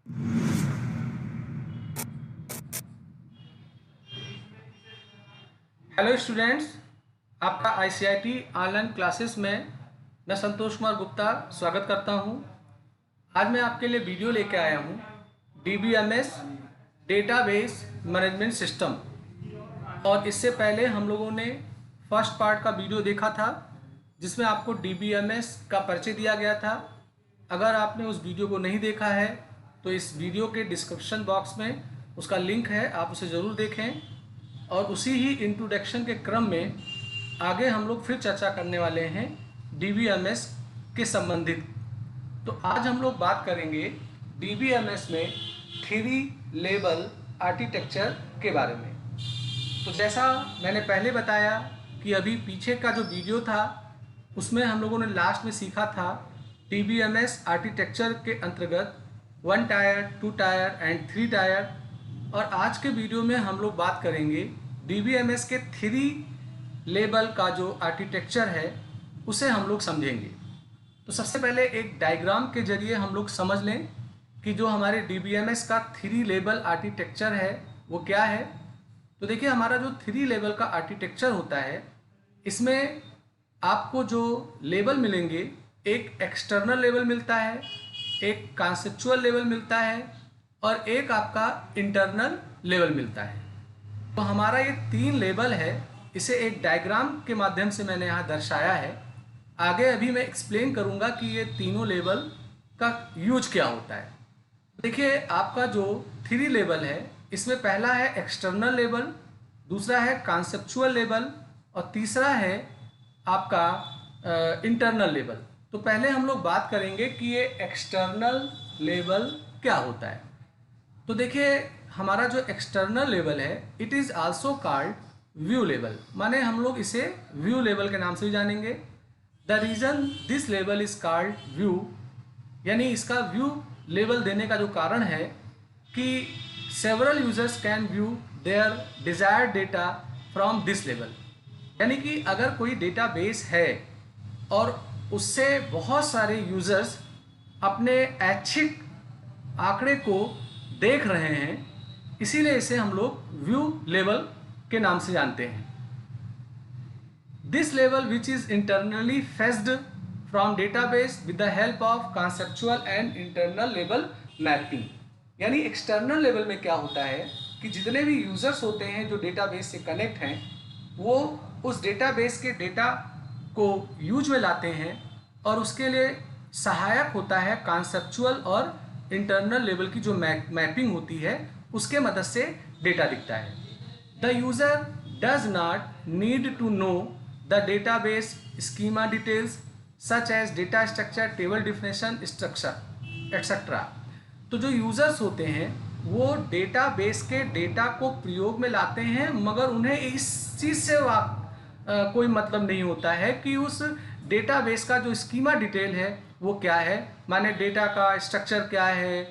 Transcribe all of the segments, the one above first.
Hello students, आपका ICIT online classes में मैं संतोष कुमार गुप्ता स्वागत करता हूं। आज मैं आपके लिए वीडियो लेके आया हूं डीबीएमएस डेटाबेस मैनेजमेंट सिस्टम। और इससे पहले हम लोगों ने फर्स्ट पार्ट का वीडियो देखा था जिसमें आपको डीबीएमएस का परिचय दिया गया था। अगर आपने उस वीडियो को नहीं देखा है तो इस वीडियो के डिस्क्रिप्शन बॉक्स में उसका लिंक है, आप उसे ज़रूर देखें। और उसी ही इंट्रोडक्शन के क्रम में आगे हम लोग फिर चर्चा करने वाले हैं डीबीएमएस के संबंधित। तो आज हम लोग बात करेंगे डीबीएमएस में 3 लेवल आर्किटेक्चर के बारे में। तो जैसा मैंने पहले बताया कि अभी पीछे का जो वीडियो था उसमें हम लोगों ने लास्ट में सीखा था डीबीएमएस आर्किटेक्चर के अंतर्गत 1 टायर, 2 टायर एंड 3 टायर। और आज के वीडियो में हम लोग बात करेंगे डीबीएमएस के 3 लेवल का जो आर्किटेक्चर है उसे हम लोग समझेंगे। तो सबसे पहले एक डायग्राम के जरिए हम लोग समझ लें कि जो हमारे डीबीएमएस का 3 लेवल आर्किटेक्चर है वो क्या है। तो देखिए, हमारा जो 3 लेवल का आर्किटेक्चर होता है इसमें आपको जो लेवल मिलेंगे, एक एक्सटर्नल लेवल मिलता है, एक कॉन्सेप्चुअल लेवल मिलता है और एक आपका इंटरनल लेवल मिलता है। तो हमारा ये 3 लेवल है, इसे एक डायग्राम के माध्यम से मैंने यहाँ दर्शाया है। आगे अभी मैं एक्सप्लेन करूँगा कि ये तीनों लेवल का यूज क्या होता है। देखिए, आपका जो 3 लेवल है इसमें पहला है एक्सटर्नल लेवल, दूसरा है कॉन्सेप्चुअल लेवल और तीसरा है आपका इंटरनल लेवल। तो पहले हम लोग बात करेंगे कि ये एक्सटर्नल लेवल क्या होता है। तो देखिए, हमारा जो एक्सटर्नल लेवल है it is also called view level, माने हम लोग इसे व्यू लेवल के नाम से भी जानेंगे। The reason this level is called view, यानी इसका व्यू लेवल देने का जो कारण है कि several users can view their desired data from this level. यानी कि अगर कोई डेटाबेस है और उससे बहुत सारे यूजर्स अपने ऐच्छिक आंकड़े को देख रहे हैं, इसीलिए इसे हम लोग व्यू लेवल के नाम से जानते हैं। This level which is internally fetched from database with the help of conceptual and internal level mapping. यानी एक्सटर्नल लेवल में क्या होता है कि जितने भी यूजर्स होते हैं जो डेटाबेस से कनेक्ट हैं, वो उस डेटाबेस के डेटा को यूज में लाते हैं और उसके लिए सहायक होता है कॉन्सेप्चुअल और इंटरनल लेवल की जो मैपिंग होती है, उसके मदद से डेटा दिखता है। The user does not need to know the database schema details such as data structure, table definition, structure etcetera. तो जो यूजर्स होते हैं वो डेटाबेस के डेटा को प्रयोग में लाते हैं, मगर उन्हें इस चीज़ से कोई मतलब नहीं होता है कि उस डेटाबेस का जो स्कीमा डिटेल है वो क्या है, माने डेटा का स्ट्रक्चर क्या है,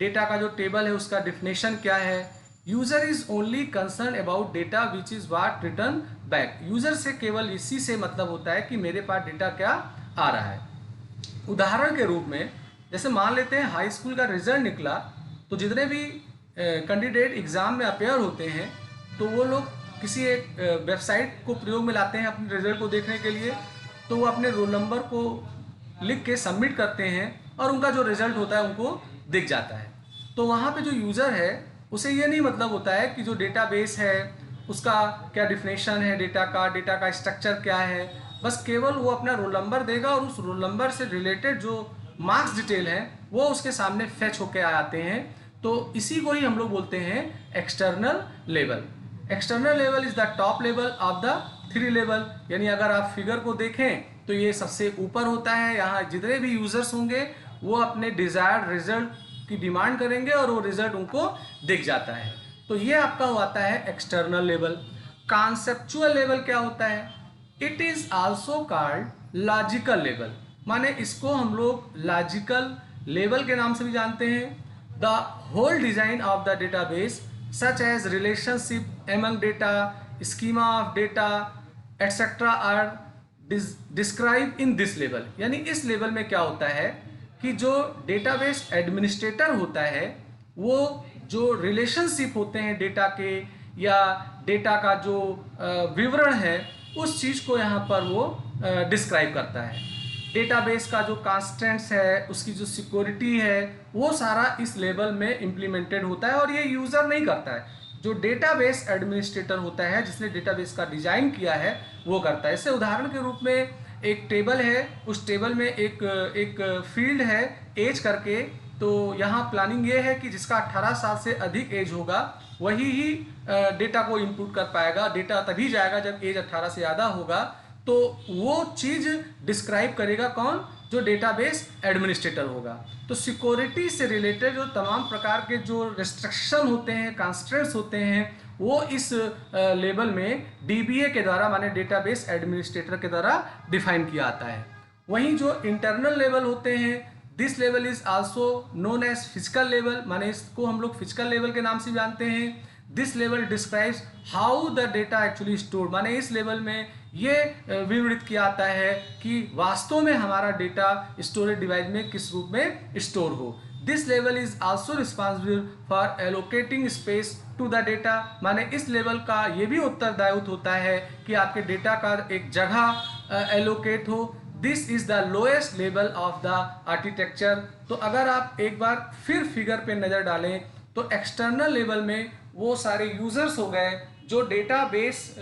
डेटा का जो टेबल है उसका डिफिनेशन क्या है। User is only concern about data which is what return back. User से केवल इसी से मतलब होता है कि मेरे पास डेटा क्या आ रहा है। उदाहरण के रूप में जैसे मान लेते हैं हाई स्कूल का रिजल्ट निकला, तो जितने भी कैंडिडेट एग्जाम में अपेयर होते हैं तो वो लोग किसी एक वेबसाइट को प्रयोग में लाते हैं अपने रिजल्ट को देखने के लिए। तो वो अपने रोल नंबर को लिख के सबमिट करते हैं और उनका जो रिजल्ट होता है उनको दिख जाता है। तो वहाँ पे जो यूज़र है उसे ये नहीं मतलब होता है कि जो डेटाबेस है उसका क्या डिफिनेशन है, डेटा का स्ट्रक्चर क्या है। बस केवल वो अपना रोल नंबर देगा और उस रोल नंबर से रिलेटेड जो मार्क्स डिटेल है वो उसके सामने फेच होके आते हैं। तो इसी को ही हम लोग बोलते हैं external level. External level is the top level of the 3 level. यानी अगर आप फिगर को देखें तो ये सबसे ऊपर होता है। यहाँ जितने भी यूजर्स होंगे वो अपने डिजायर्ड रिजल्ट की डिमांड करेंगे और वो रिजल्ट उनको दिख जाता है। तो ये आपका आता है एक्सटर्नल लेवल। कॉन्सेप्चुअल लेवल क्या होता है? It is also called logical level, माने इसको हम लोग लॉजिकल लेवल के नाम से भी जानते हैं। The whole design of the database such as relationship among data, schema of data etcetera are describe in this level. यानी इस लेवल में क्या होता है कि जो डेटाबेस एडमिनिस्ट्रेटर होता है वो जो रिलेशनशिप होते हैं डेटा के या डेटा का जो विवरण है उस चीज़ को यहाँ पर वो डिस्क्राइब करता है। डेटाबेस का जो कॉन्स्टेंट्स है, उसकी जो सिक्योरिटी है, वो सारा इस लेवल में इम्प्लीमेंटेड होता है और ये यूज़र नहीं करता है, जो डेटाबेस एडमिनिस्ट्रेटर होता है जिसने डेटाबेस का डिजाइन किया है वो करता है। इससे उदाहरण के रूप में एक टेबल है, उस टेबल में एक फील्ड है एज करके, तो यहाँ प्लानिंग ये है कि जिसका 18 साल से अधिक एज होगा वही ही डेटा को इनपुट कर पाएगा। डेटा तभी जाएगा जब एज 18 से ज़्यादा होगा, तो वो चीज़ डिस्क्राइब करेगा कौन? जो डेटाबेस एडमिनिस्ट्रेटर होगा। तो सिक्योरिटी से रिलेटेड जो तमाम प्रकार के जो रिस्ट्रिक्शन होते हैं, कंस्ट्रेंट्स होते हैं, वो इस लेवल में डीबीए के द्वारा, माने डेटाबेस एडमिनिस्ट्रेटर के द्वारा डिफाइन किया आता है। वहीं जो इंटरनल लेवल होते हैं, this level is also known as physical level, माने इसको हम लोग फिजिकल लेवल के नाम से जानते हैं। This level describes how the data actually stored, माने इस लेवल में ये विवरित किया आता है कि वास्तव में हमारा डेटा स्टोरेज डिवाइस में किस रूप में स्टोर हो। This level is also responsible for allocating space to the data, माने इस लेवल का ये भी उत्तरदायित्व होता है कि आपके डेटा का एक जगह एलोकेट हो। This is the lowest level of the architecture. तो अगर आप एक बार फिर फिगर पे नज़र डालें तो एक्सटर्नल लेवल में वो सारे यूजर्स हो गए जो डेटाबेस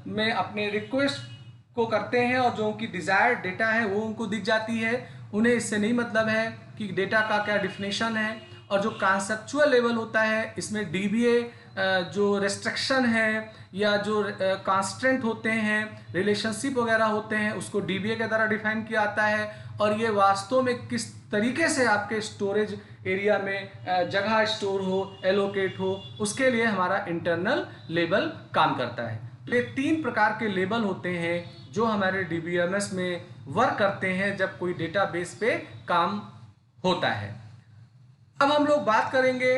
में अपने रिक्वेस्ट को करते हैं और जो उनकी डिज़ायर्ड डेटा है वो उनको दिख जाती है। उन्हें इससे नहीं मतलब है कि डेटा का क्या डिफिनेशन है। और जो कॉन्सेप्चुअल लेवल होता है, इसमें डीबीए जो रेस्ट्रिक्शन है या जो कॉन्स्टेंट होते हैं, रिलेशनशिप वगैरह होते हैं, उसको डीबीए के द्वारा डिफाइन किया जाता है। और ये वास्तव में किस तरीके से आपके स्टोरेज एरिया में जगह स्टोर हो, एलोकेट हो, उसके लिए हमारा इंटरनल लेवल काम करता है। तो ये 3 प्रकार के लेवल होते हैं जो हमारे डीबीएमएस में वर्क करते हैं जब कोई डेटाबेस पे काम होता है। अब हम लोग बात करेंगे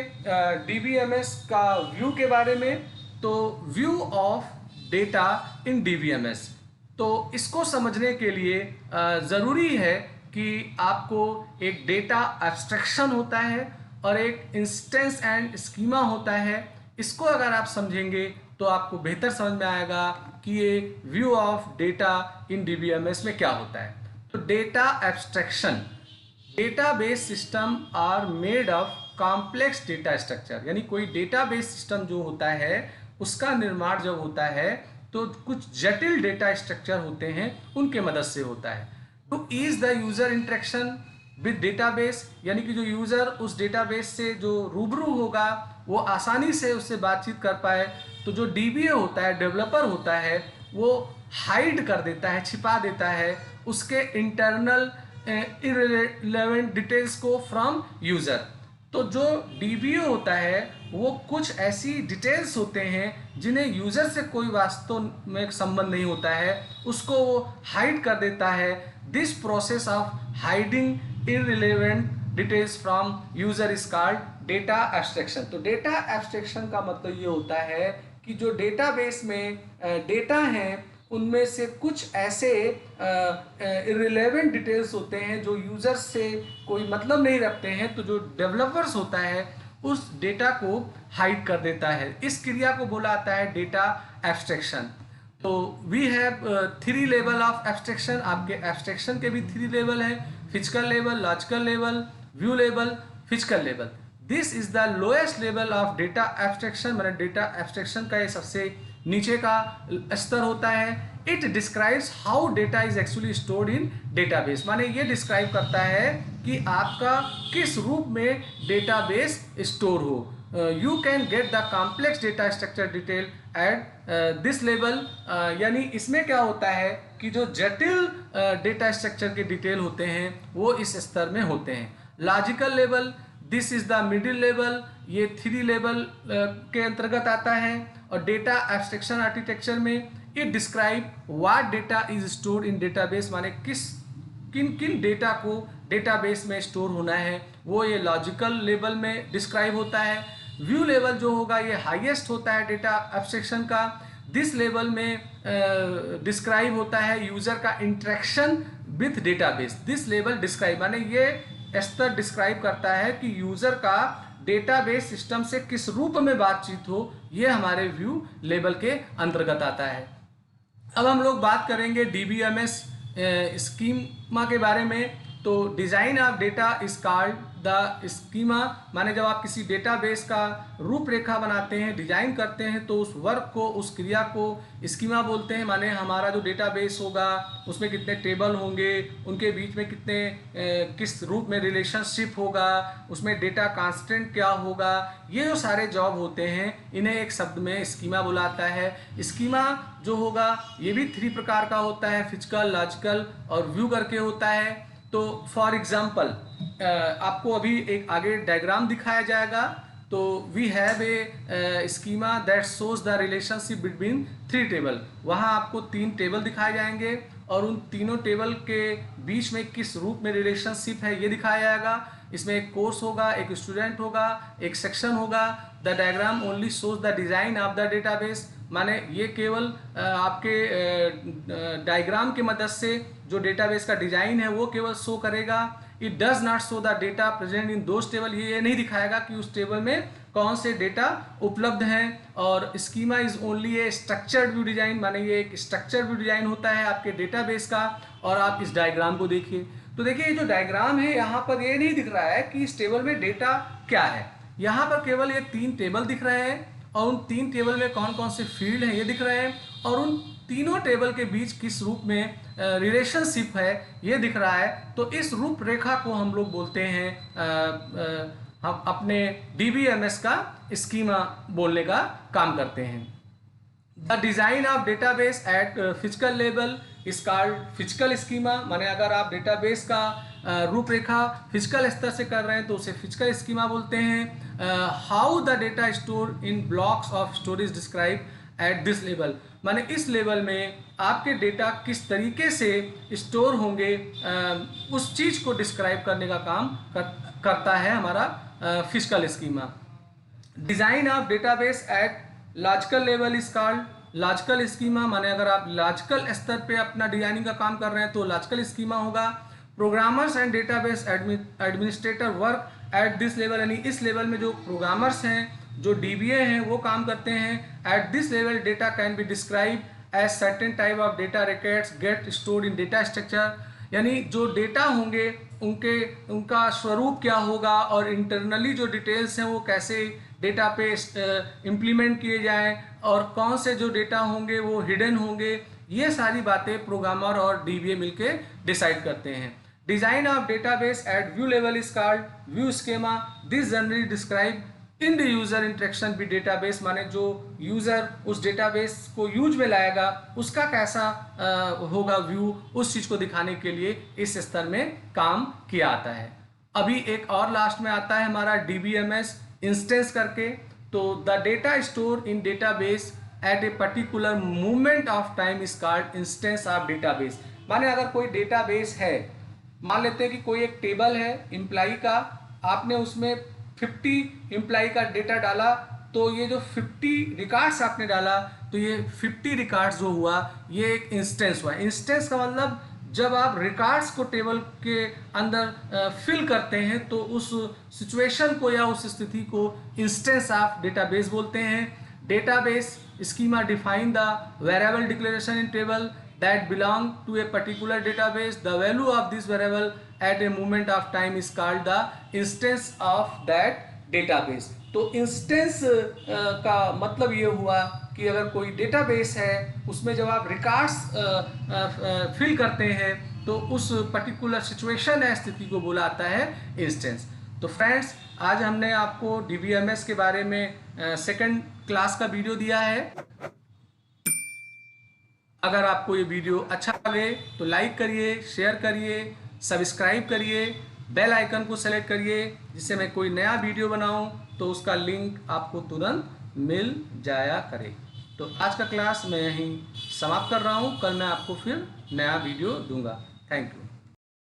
डीबीएमएस का व्यू के बारे में। तो view of data in DBMS, तो इसको समझने के लिए ज़रूरी है कि आपको एक डेटा एब्स्ट्रैक्शन होता है और एक इंस्टेंस एंड स्कीमा होता है। इसको अगर आप समझेंगे तो आपको बेहतर समझ में आएगा कि ये view of data in DBMS में क्या होता है। तो data abstraction, database system are made of complex data structure, यानी कोई डेटाबेस सिस्टम जो होता है उसका निर्माण जब होता है तो कुछ जटिल डेटा स्ट्रक्चर होते हैं, उनके मदद से होता है। To ease the user interaction with database, यानी कि जो यूजर उस डेटाबेस से जो रूबरू होगा वो आसानी से उससे बातचीत कर पाए। तो जो डीबीए होता है, डेवलपर होता है, वो हाइड कर देता है, छिपा देता है उसके इंटरनल इररिलेवेंट डिटेल्स को फ्रॉम यूजर। तो जो डीबीए होता है वो कुछ ऐसी डिटेल्स होते हैं जिन्हें यूजर से कोई वास्तव में संबंध नहीं होता है, उसको वो हाइड कर देता है। This process of hiding irrelevant details from user is called data abstraction. तो डेटा एब्स्ट्रैक्शन का मतलब ये होता है कि जो डेटाबेस में डेटा हैं उनमें से कुछ ऐसे इररिलेवेंट डिटेल्स होते हैं जो यूजर से कोई मतलब नहीं रखते हैं, तो जो डेवलपर्स होता है उस डेटा को हाइड कर देता है। इस क्रिया को बोला जाता है डेटा एब्स्ट्रैक्शन। तो we have 3 level of abstraction. आपके एब्स्ट्रैक्शन के भी 3 लेवल हैं, physical level, logical level, view level, physical level. This is the lowest level of data abstraction, मतलब डेटा एब्स्ट्रैक्शन का ये सबसे नीचे का स्तर होता है। It describes how data is actually stored in database, माने ये डिस्क्राइब करता है कि आपका किस रूप में डेटाबेस स्टोर हो। You can get the complex data structure detail eight this level, यानी इसमें क्या होता है कि जो जटिल डेटा स्ट्रक्चर के डिटेल होते हैं वो इस स्तर में होते हैं। Logical level, this is the middle level, ये 3 लेवल के अंतर्गत आता है। और डेटा एब्स्ट्रैक्शन आर्किटेक्चर में it describe what data is stored in database, माने किन किन डेटा को डेटाबेस में स्टोर होना है, वो ये लॉजिकल लेवल में डिस्क्राइब होता है। व्यू लेवल जो होगा ये हाईएस्ट होता है डेटा एब्स्ट्रैक्शन का। दिस लेवल में डिस्क्राइब होता है यूजर का interaction with database. This level describe, माने ये स्तर डिस्क्राइब करता है कि यूजर का डेटाबेस सिस्टम से किस रूप में बातचीत हो, ये हमारे व्यू लेवल के अंतर्गत आता है। अब हम लोग बात करेंगे डीबीएमएस स्कीमा के बारे में। तो design of data is called the schema, माने जब आप किसी डेटाबेस का रूपरेखा बनाते हैं, डिजाइन करते हैं, तो उस वर्क को, उस क्रिया को स्कीमा बोलते हैं। माने हमारा जो डेटाबेस होगा उसमें कितने टेबल होंगे, उनके बीच में कितने किस रूप में रिलेशनशिप होगा, उसमें डेटा कांस्टेंट क्या होगा, ये जो सारे जॉब होते हैं इन्हें एक शब्द में स्कीमा बुलाता है। स्कीमा जो होगा ये भी 3 प्रकार का होता है, फिजिकल, लॉजिकल और व्यू करके होता है। तो फॉर एग्जाम्पल आपको अभी एक आगे डायग्राम दिखाया जाएगा। तो we have a schema that shows the relationship between 3 table. वहाँ आपको 3 टेबल दिखाए जाएंगे और उन तीनों टेबल के बीच में किस रूप में रिलेशनशिप है ये दिखाया जाएगा। इसमें एक कोर्स होगा, एक स्टूडेंट होगा, एक सेक्शन होगा। The diagram only shows the design of the database, माने ये केवल आपके डायग्राम की मदद से जो डेटाबेस का डिजाइन है वो केवल शो करेगा। It does not show the data present in those table, ये नहीं दिखाएगा कि उस टेबल में कौन से डेटा उपलब्ध हैं। और schema is only A structured view design, माने ये एक स्ट्रक्चर्ड व्यू डिजाइन होता है आपके डेटाबेस का। और आप इस डायग्राम को देखिए, तो देखिए ये जो डायग्राम है यहाँ पर ये नहीं दिख रहा है कि इस टेबल में डेटा क्या है। यहाँ पर केवल ये 3 टेबल दिख रहे हैं और उन 3 टेबल में कौन कौन से फील्ड हैं ये दिख रहे हैं, और उन तीनों टेबल के बीच किस रूप में रिलेशनशिप है ये दिख रहा है। तो इस रूपरेखा को हम लोग बोलते हैं हम अपने डीबीएमएस का स्कीमा बोलने का काम करते हैं। The design of database eight physical level is called physical schema, माने अगर आप डेटाबेस का रूपरेखा फिजिकल स्तर से कर रहे हैं तो उसे फिजिकल स्कीमा बोलते हैं। How the data store in blocks of storage describe eight this level, माने इस लेवल में आपके डेटा किस तरीके से स्टोर होंगे उस चीज़ को डिस्क्राइब करने का काम करता है हमारा physical schema. Design of database at logical level is called logical schema, माने अगर आप लॉजिकल स्तर पे अपना डिजाइनिंग का काम कर रहे हैं तो लॉजिकल स्कीमा होगा। Programmers and database administrator work at this level, यानी इस लेवल में जो प्रोग्रामर्स हैं, जो डीबीए हैं, वो काम करते हैं। At this level data can be describe as certain type of data records get stored in data structure, यानी जो डेटा होंगे उनका स्वरूप क्या होगा और इंटरनली जो डिटेल्स हैं वो कैसे डेटा पे इम्प्लीमेंट किए जाएं, और कौन से जो डेटा होंगे वो हिडन होंगे, ये सारी बातें प्रोग्रामर और डीबीए मिलके डिसाइड करते हैं। Design of database at view level is called view schema, this generally describe in the user interaction with database, माने जो यूजर उस डेटाबेस को यूज में लाएगा उसका कैसा होगा व्यू, उस चीज को दिखाने के लिए इस स्तर में काम किया आता है। अभी एक और लास्ट में आता है हमारा डीबीएमएस इंस्टेंस करके। तो the data store in database at a particular moment of time is called instance of database, माने अगर कोई डेटाबेस है, मान लेते हैं कि कोई एक टेबल है एम्प्लाई का, आपने उसमें 50 एम्प्लाई का डेटा डाला, तो ये जो 50 रिकॉर्ड्स आपने डाला, तो ये 50 रिकॉर्ड्स जो हुआ ये एक इंस्टेंस हुआ। इंस्टेंस का मतलब जब आप रिकॉर्ड्स को टेबल के अंदर फिल करते हैं तो उस सिचुएशन को या उस स्थिति को इंस्टेंस ऑफ डेटाबेस बोलते हैं। Database schema define the variable declaration in table that belong to a particular database. The value of this variable at a moment of time is called the instance of that database. तो instance का मतलब ये हुआ कि अगर कोई database है उसमें जब आप रिकॉर्ड्स फिल करते हैं तो उस पर्टिकुलर सिचुएशन या स्थिति को बुलाता है इंस्टेंस। तो फ्रेंड्स, आज हमने आपको डीबीएमएस के बारे में सेकंड क्लास का वीडियो दिया है। अगर आपको ये वीडियो अच्छा लगे तो लाइक करिए, शेयर करिए, सब्सक्राइब करिए, बेल आइकन को सेलेक्ट करिए, जिससे मैं कोई नया वीडियो बनाऊं तो उसका लिंक आपको तुरंत मिल जाया करे। तो आज का क्लास मैं यहीं समाप्त कर रहा हूं, कल मैं आपको फिर नया वीडियो दूंगा। Thank you.